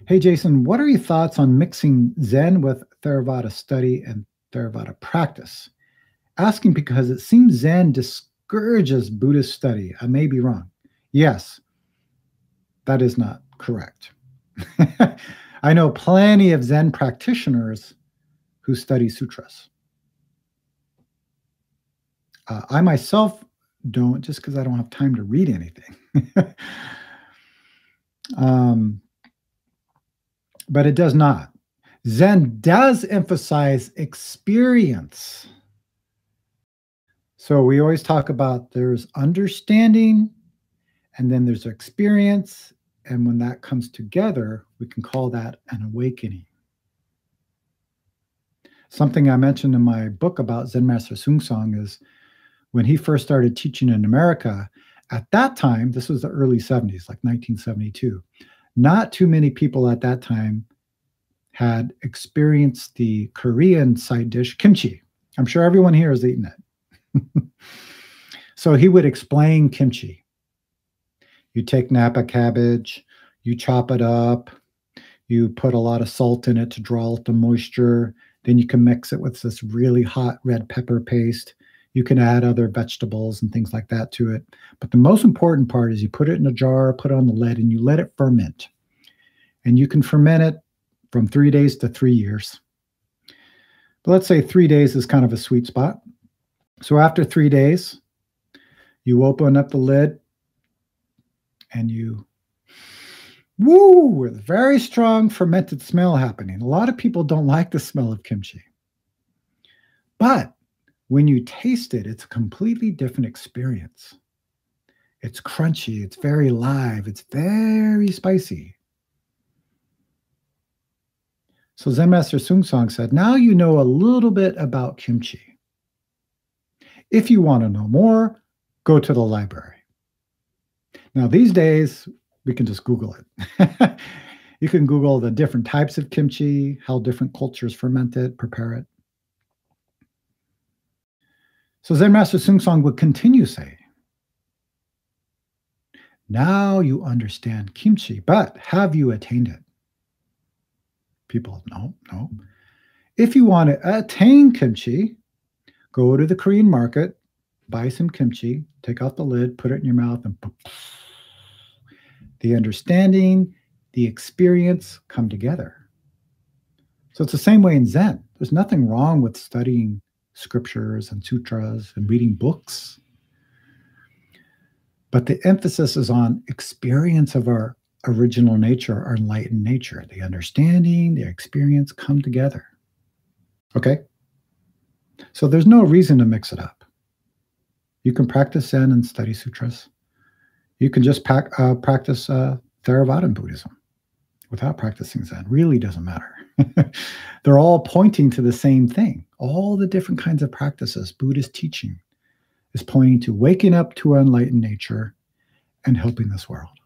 Hey, Jason, what are your thoughts on mixing Zen with Theravada study and Theravada practice? Asking because it seems Zen discourages Buddhist study. I may be wrong. Yes, that is not correct. I know plenty of Zen practitioners who study sutras. I myself don't, just because I don't have time to read anything. But it does not. Zen does emphasize experience. So we always talk about there's understanding and then there's experience. And when that comes together, we can call that an awakening. Something I mentioned in my book about Zen Master Sungsong is when he first started teaching in America, at that time, this was the early 70s, like 1972, not too many people at that time had experienced the Korean side dish, kimchi. I'm sure everyone here has eaten it. So he would explain kimchi. You take Napa cabbage, you chop it up, you put a lot of salt in it to draw out the moisture. Then you can mix it with this really hot red pepper paste. You can add other vegetables and things like that to it. But the most important part is you put it in a jar, put it on the lid, and you let it ferment. And you can ferment it from 3 days to 3 years. But let's say 3 days is kind of a sweet spot. So after 3 days, you open up the lid and you, with very strong fermented smell happening. A lot of people don't like the smell of kimchi. But when you taste it, it's a completely different experience. It's crunchy, it's very live, it's very spicy. So Zen Master Sungsong said, now you know a little bit about kimchi. If you want to know more, go to the library. Now these days, we can just Google it. You can Google the different types of kimchi, how different cultures ferment it, prepare it. So Zen Master Sungsong would continue saying, now you understand kimchi, but have you attained it? People, no. If you want to attain kimchi, go to the Korean market, buy some kimchi, take out the lid, put it in your mouth, and the understanding, the experience come together. So it's the same way in Zen. There's nothing wrong with studying scriptures and sutras and reading books. But the emphasis is on experience of our original nature, our enlightened nature. The understanding, the experience come together. Okay? So there's no reason to mix it up. You can practice Zen and study sutras. You can just practice Theravada Buddhism without practicing Zen. Really doesn't matter. They're all pointing to the same thing. All the different kinds of practices, Buddhist teaching, is pointing to waking up to our enlightened nature and helping this world.